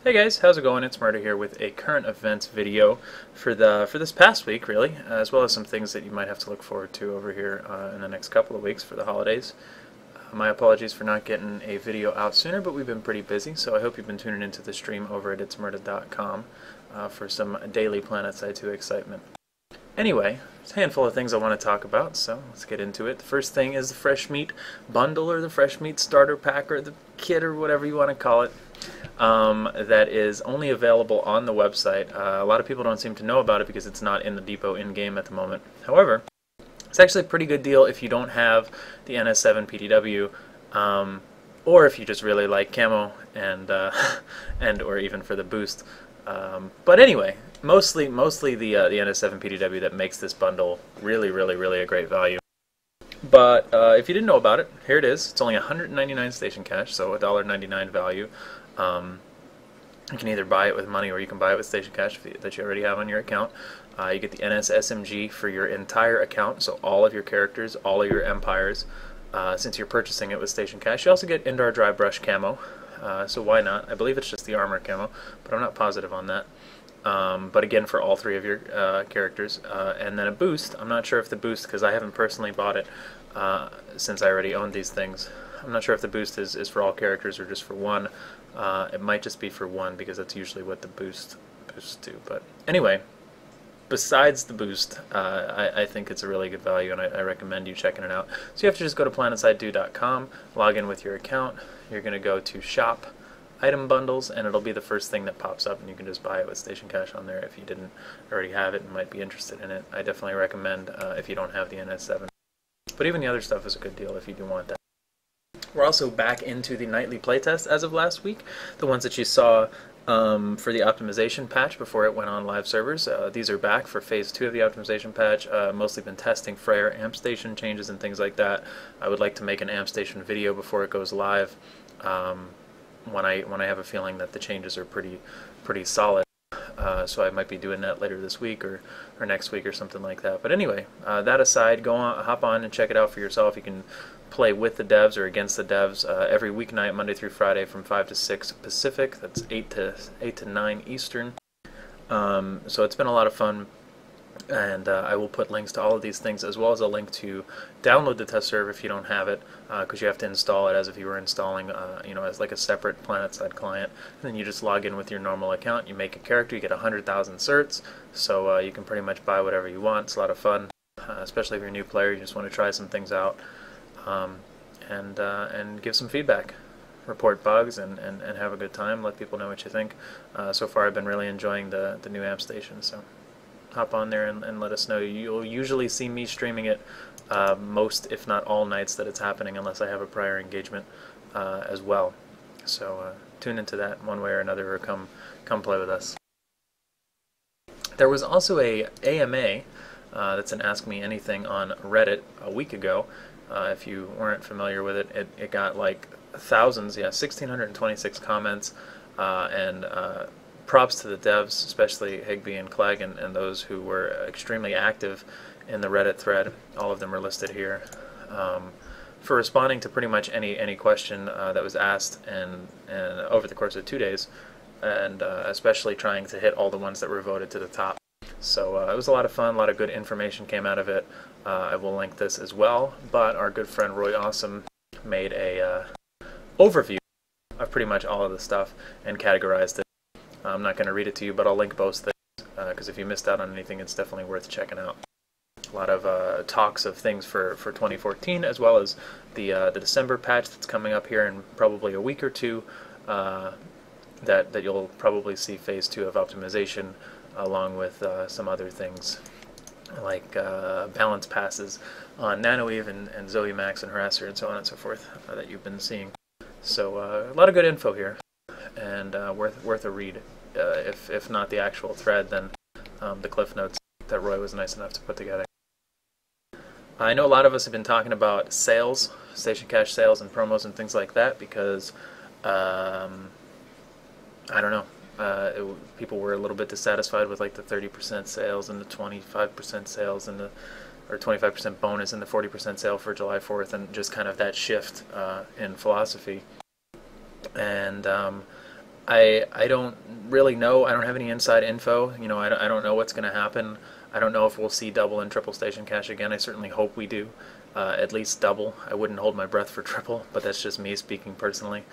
Hey guys, how's it going? It's Murder here with a current events video for this past week, really, as well as some things that you might have to look forward to over here in the next couple of weeks for the holidays. My apologies for not getting a video out sooner, but we've been pretty busy, so I hope you've been tuning into the stream over at itsmurda.com for some daily PlanetSide 2 excitement. Anyway, there's a handful of things I want to talk about, so let's get into it. The first thing is the Fresh Meat Bundle, or the Fresh Meat Starter Pack, or the Kit, or whatever you want to call it. That is only available on the website. A lot of people don't seem to know about it because it's not in the depot in-game at the moment. However, it's actually a pretty good deal if you don't have the NS7 PTW, or if you just really like camo and or even for the boost. But anyway, mostly the NS7 PTW that makes this bundle really a great value. But if you didn't know about it, here it is. It's only 199 station cash, so a $1.99 value. You can either buy it with money or you can buy it with station cash that you already have on your account. You get the NS SMG for your entire account, so all of your characters, all of your empires, since you're purchasing it with station cash. You also get Indar Dry Brush camo, so why not? I believe it's just the armor camo, but I'm not positive on that. But again, for all three of your characters. And then a boost. I'm not sure if the boost, because I haven't personally bought it since I already own these things. I'm not sure if the boost is for all characters or just for one. It might just be for one because that's usually what the boosts do. But anyway, besides the boost, I think it's a really good value, and I recommend you checking it out. So you have to just go to PlanetSide2.com, log in with your account. You're going to go to Shop, Item Bundles, and it'll be the first thing that pops up, and you can just buy it with station cash on there if you didn't already have it and might be interested in it. I definitely recommend if you don't have the NS7. But even the other stuff is a good deal if you do want that. We're also back into the nightly playtest as of last week. The ones that you saw for the optimization patch before it went on live servers. These are back for phase 2 of the optimization patch. Mostly been testing Freyr amp station changes and things like that. I would like to make an amp station video before it goes live when I have a feeling that the changes are pretty solid. So I might be doing that later this week or next week or something like that. But anyway, that aside, hop on and check it out for yourself. You can play with the devs or against the devs every weeknight, Monday through Friday, from 5 to 6 Pacific. That's 8 to 9 Eastern. So it's been a lot of fun, and I will put links to all of these things, as well as a link to download the test server if you don't have it, because you have to install it as if you were installing, as like a separate PlanetSide client. And then you just log in with your normal account. You make a character, you get 100,000 certs, so you can pretty much buy whatever you want. It's a lot of fun, especially if you're a new player. You just want to try some things out, and give some feedback. Report bugs and have a good time. Let people know what you think. So far, I've been really enjoying the new amp station. So hop on there and let us know. You'll usually see me streaming it most, if not all, nights that it's happening, unless I have a prior engagement as well. So tune into that one way or another, or come play with us. There was also a AMA that's an Ask Me Anything on Reddit a week ago. If you weren't familiar with it, it got like thousands, 1,626 comments, and props to the devs, especially Higby and Clegg, and those who were extremely active in the Reddit thread. All of them are listed here, for responding to pretty much any question that was asked, and over the course of 2 days, and especially trying to hit all the ones that were voted to the top. So it was a lot of fun. A lot of good information came out of it. I will link this as well, but our good friend Roy Awesome made a overview of pretty much all of the stuff and categorized it. I'm not going to read it to you, but I'll link both things, because if you missed out on anything, it's definitely worth checking out. A lot of talks of things for 2014, as well as the December patch that's coming up here in probably a week or two, that you'll probably see phase 2 of optimization, along with some other things like balance passes on NanoEve and Zoe Max and Harasser and so on and so forth that you've been seeing. So a lot of good info here, and worth a read. If not the actual thread, then the cliff notes that Roy was nice enough to put together. I know a lot of us have been talking about sales, station cash sales and promos and things like that, because I don't know, people were a little bit dissatisfied with like the 30% sales and the 25% sales and or 25% bonus and the 40% sale for July 4th, and just kind of that shift in philosophy. And I don't really know. I don't have any inside info. You know, I don't know what's going to happen. I don't know if we'll see double and triple station cash again. I certainly hope we do. At least double. I wouldn't hold my breath for triple, but that's just me speaking personally.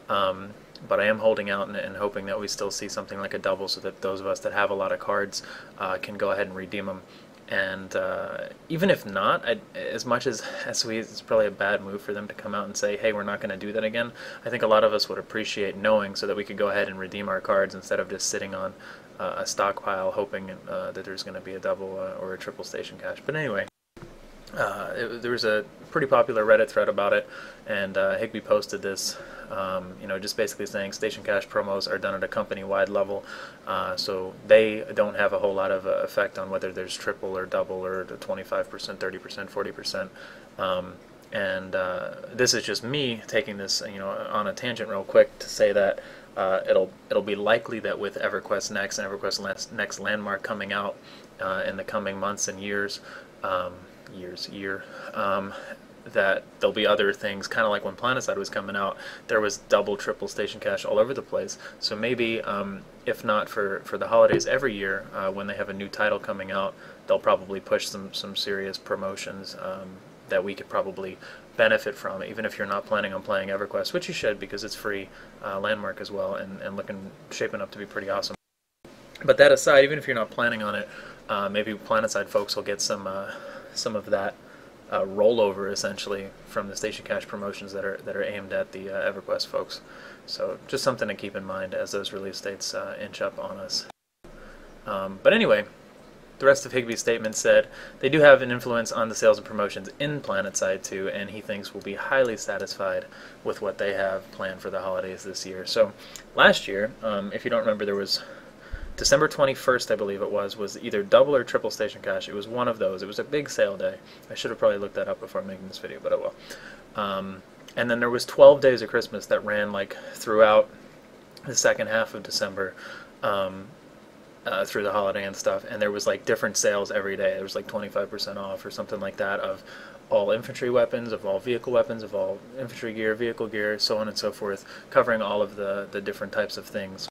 But I am holding out and hoping that we still see something like a double, so that those of us that have a lot of cards can go ahead and redeem them. And even if not, as much as it's probably a bad move for them to come out and say, hey, we're not going to do that again, I think a lot of us would appreciate knowing, so that we could go ahead and redeem our cards instead of just sitting on a stockpile hoping that there's going to be a double or a triple station cash. But anyway, there was a pretty popular Reddit thread about it, and Higby posted this, you know, just basically saying station cash promos are done at a company-wide level, so they don't have a whole lot of effect on whether there's triple or double or 25%, 30%, 40%. And this is just me taking this, you know, on a tangent real quick to say that it'll be likely that with EverQuest Next and EverQuest Next Landmark coming out in the coming months and years, that there'll be other things, kind of like when PlanetSide was coming out, there was double, triple station cash all over the place. So maybe, if not for the holidays every year, when they have a new title coming out, they'll probably push some serious promotions that we could probably benefit from, even if you're not planning on playing EverQuest, which you should, because it's free, Landmark as well, and shaping up to be pretty awesome. But that aside, even if you're not planning on it, maybe PlanetSide folks will get some of that rollover, essentially, from the station cash promotions that are aimed at the EverQuest folks. So just something to keep in mind as those release dates inch up on us. But anyway, the rest of Higby's statement said they do have an influence on the sales and promotions in PlanetSide too, and he thinks we'll be highly satisfied with what they have planned for the holidays this year. So last year, if you don't remember, there was December 21st, I believe it was either double or triple station cash. It was one of those. It was a big sale day. I should have probably looked that up before making this video, but oh well. And then there was 12 days of Christmas that ran like throughout the second half of December, through the holiday and stuff, and there was like different sales every day. There was like 25% off or something like that of all infantry weapons, of all vehicle weapons, of all infantry gear, vehicle gear, so on and so forth, covering all of the different types of things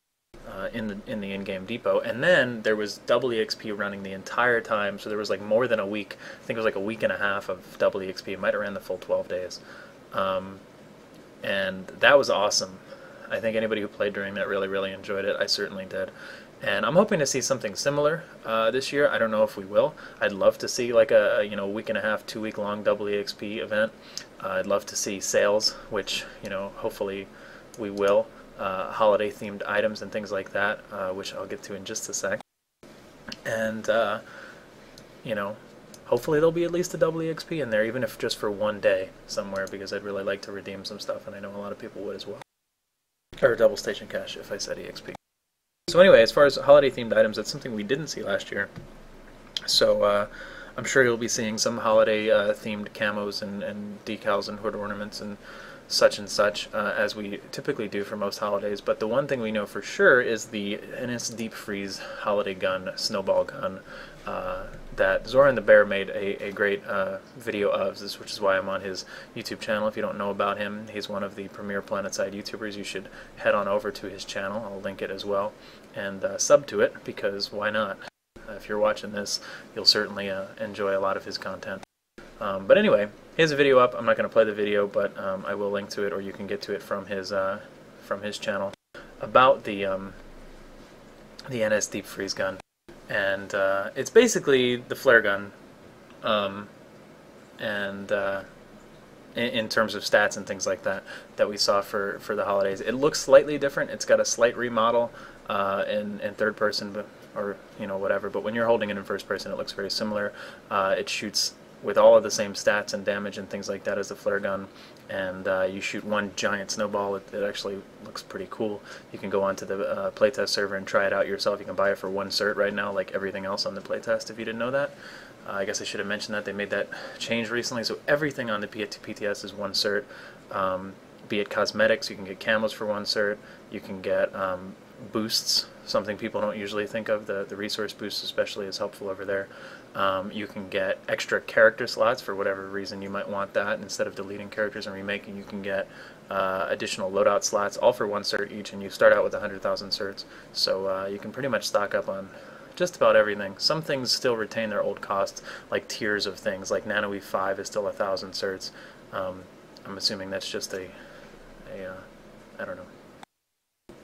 in the in-game depot. And then there was double EXP running the entire time, so there was like more than a week. I think it was like a week and a half of double EXP. It might have ran the full 12 days. And that was awesome. I think anybody who played during that really enjoyed it. I certainly did. And I'm hoping to see something similar this year. I don't know if we will. I'd love to see like a week and a half, 2 week long double EXP event. I'd love to see sales, which hopefully we will. Holiday themed items and things like that, which I'll get to in just a sec. And hopefully there'll be at least a double EXP in there, even if just for one day somewhere, because I'd really like to redeem some stuff, and I know a lot of people would as well. Or double station cash if I said EXP. So anyway, as far as holiday-themed items, that's something we didn't see last year. So I'm sure you'll be seeing some holiday-themed camos and decals and hood ornaments and such, as we typically do for most holidays. But the one thing we know for sure is the NS Deep Freeze holiday gun, snowball gun, that Zoran the Bear made a great video of, which is why I'm on his YouTube channel. If you don't know about him, he's one of the premier PlanetSide YouTubers. You should head on over to his channel. I'll link it as well. And sub to it, because why not? If you're watching this, you'll certainly enjoy a lot of his content. But anyway, he has a video up. I'm not going to play the video, but I will link to it, or you can get to it from his channel, about the NS Deep Freeze gun. And it's basically the flare gun, and in terms of stats and things like that we saw for the holidays. It looks slightly different. It's got a slight remodel in third person, or whatever. But when you're holding it in first person, it looks very similar. It shoots with all of the same stats and damage and things like that as the flare gun, and you shoot one giant snowball. It actually looks pretty cool. You can go onto the playtest server and try it out yourself. You can buy it for 1 cert right now, like everything else on the playtest, if you didn't know that. I guess I should have mentioned that. They made that change recently, so everything on the PTS is 1 cert. Be it cosmetics, you can get camos for 1 cert. You can get boosts, something people don't usually think of. The resource boost especially is helpful over there. You can get extra character slots for whatever reason you might want that. Instead of deleting characters and remaking, you can get additional loadout slots, all for 1 cert each, and you start out with 100,000 certs. So you can pretty much stock up on just about everything. Some things still retain their old costs, like tiers of things, like NanoE 5 is still 1,000 certs. I'm assuming that's just a I don't know,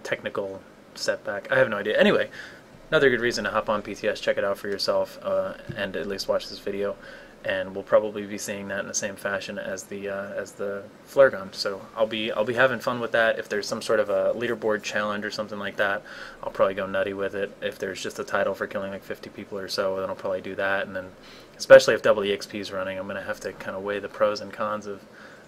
technical setback. I have no idea. Anyway, another good reason to hop on PTS, check it out for yourself, and at least watch this video. And we'll probably be seeing that in the same fashion as the flare gun. So I'll be having fun with that. If there's some sort of a leaderboard challenge or something like that, I'll probably go nutty with it. If there's just a title for killing like 50 people or so, then I'll probably do that. And then, especially if double EXP is running, I'm gonna have to kind of weigh the pros and cons of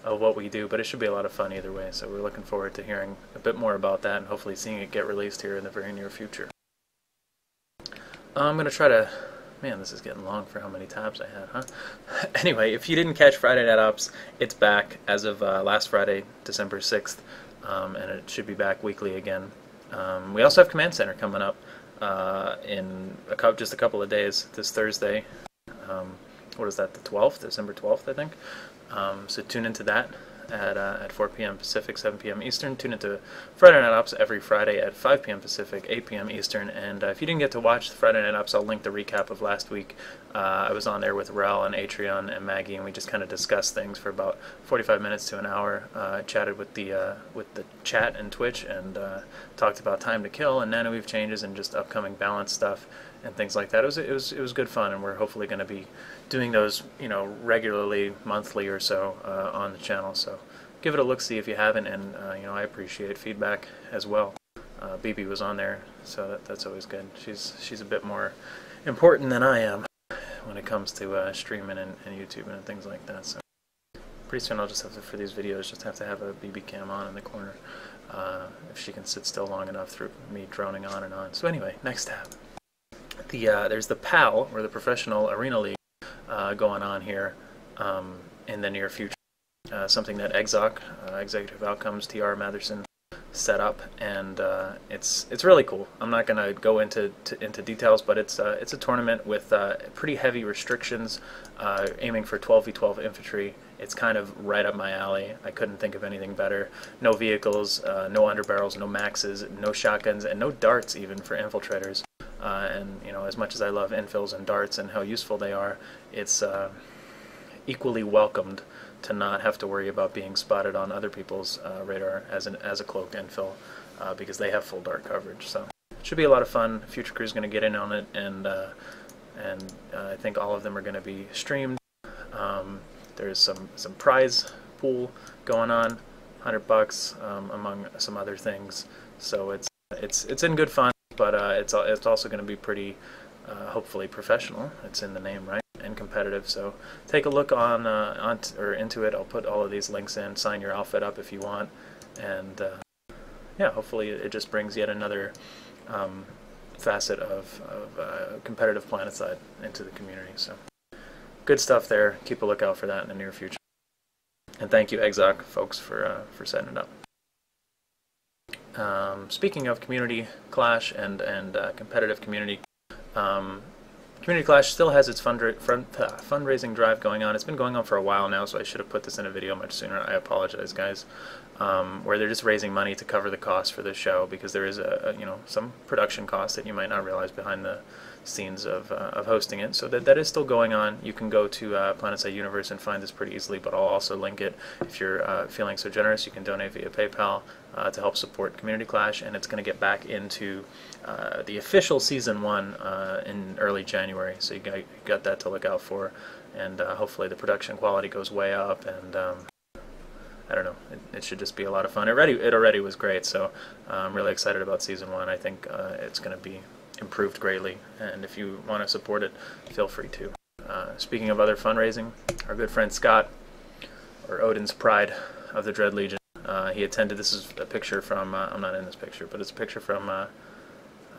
what we do. But it should be a lot of fun either way. So we're looking forward to hearing a bit more about that and hopefully seeing it get released here in the very near future. I'm gonna try to. Man, this is getting long for how many tabs I had, huh? Anyway, if you didn't catch Friday Night Ops, it's back as of last Friday, December 6th, and it should be back weekly again. We also have Command Center coming up in just a couple of days, this Thursday. What is that, the 12th? December 12th, I think. So tune into that at 4 p.m. Pacific, 7 p.m. Eastern. Tune into Friday Night Ops every Friday at 5 p.m. Pacific, 8 p.m. Eastern. And if you didn't get to watch the Friday Night Ops, I'll link the recap of last week. I was on there with Rel and Atreon and Maggie, and we just kind of discussed things for about 45 minutes to an hour. Chatted with the chat and Twitch, and talked about Time to Kill and NanoEve changes and just upcoming balance stuff and things like that. It was good fun, and we're hopefully going to be doing those, regularly, monthly or so on the channel. So give it a look, see if you haven't, and I appreciate feedback as well. BB was on there, so that's always good. She's a bit more important than I am when it comes to streaming and YouTube and things like that. So pretty soon I'll just have to, for these videos, just have to have a BB cam on in the corner if she can sit still long enough through me droning on and on. So anyway, next tab. There's the PAL, or the Professional Arena League, going on here in the near future. Something that EXOC, Executive Outcomes, TR Matherson, set up, and it's really cool. I'm not going to go into details, but it's a tournament with pretty heavy restrictions, aiming for 12v12 infantry. It's kind of right up my alley. I couldn't think of anything better. No vehicles, no underbarrels, no maxes, no shotguns, and no darts even for infiltrators. And as much as I love infills and darts and how useful they are, it's equally welcomed to not have to worry about being spotted on other people's radar as a cloaked infill, because they have full dart coverage. So it should be a lot of fun. Future Crew's going to get in on it, and I think all of them are going to be streamed. There's some prize pool going on, $100 among some other things. So it's in good fun, but it's also going to be pretty hopefully professional. It's in the name, right? And competitive. So take a look into it. I'll put all of these links in. Sign your outfit up if you want, and yeah, hopefully it just brings yet another facet of competitive PlanetSide into the community. So good stuff there. Keep a lookout for that in the near future. And thank you, EXOC folks, for setting it up. Speaking of Community Clash and competitive community, Community Clash still has its fundraising drive going on. It's been going on for a while now, so I should have put this in a video much sooner. I apologize, guys. Where they're just raising money to cover the cost for the show, because there is some production costs that you might not realize behind the scenes of hosting it. So that is still going on. You can go to PlanetSide Universe and find this pretty easily, but I'll also link it. If you're feeling so generous, you can donate via PayPal to help support Community Clash, and it's going to get back into the official Season 1 in early January, so you got that to look out for, and hopefully the production quality goes way up, and I don't know, it should just be a lot of fun. It already was great, so I'm really excited about Season 1. I think it's going to be improved greatly, and if you want to support it, feel free to. Speaking of other fundraising, our good friend Scott, or OdinsPride of the Dread Legion, he attended. This is a picture from, I'm not in this picture, but it's a picture from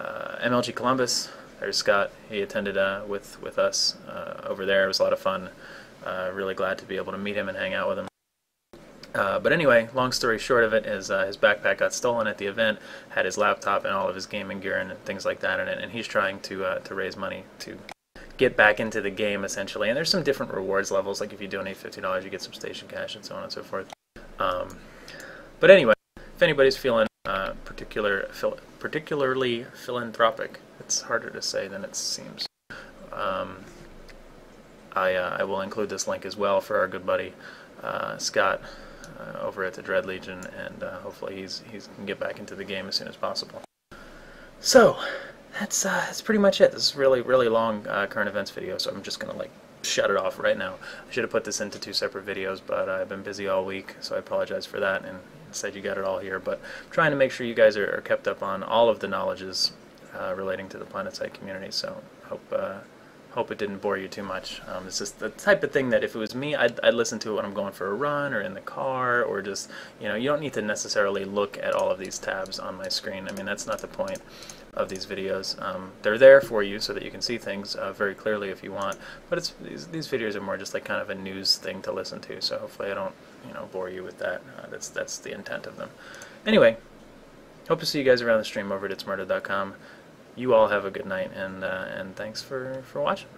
MLG Columbus. There's Scott. He attended with us over there. It was a lot of fun. Really glad to be able to meet him and hang out with him. But anyway, long story short of it is his backpack got stolen at the event, had his laptop and all of his gaming gear and things like that in it, and he's trying to raise money to get back into the game, essentially. And there's some different rewards levels, like if you donate $50, you get some station cash and so on and so forth. But anyway, if anybody's feeling particularly philanthropic, it's harder to say than it seems. I will include this link as well for our good buddy Scott over at the Dread Legion, and hopefully he can get back into the game as soon as possible. So that's pretty much it. This is really long current events video, so I'm just gonna shut it off right now. I should have put this into 2 separate videos, but I've been busy all week, so I apologize for that, and instead you got it all here. But I'm trying to make sure you guys are kept up on all of the knowledges relating to the PlanetSide community, so hope it didn't bore you too much. It's just the type of thing that if it was me, I'd listen to it when I'm going for a run or in the car, or just, you don't need to necessarily look at all of these tabs on my screen. I mean, that's not the point of these videos. They're there for you so that you can see things very clearly if you want, but these videos are more just like kind of a news thing to listen to, so hopefully I don't bore you with that. That's the intent of them. Anyway, hope to see you guys around the stream over at itsmurder.com. You all have a good night, and thanks for watching.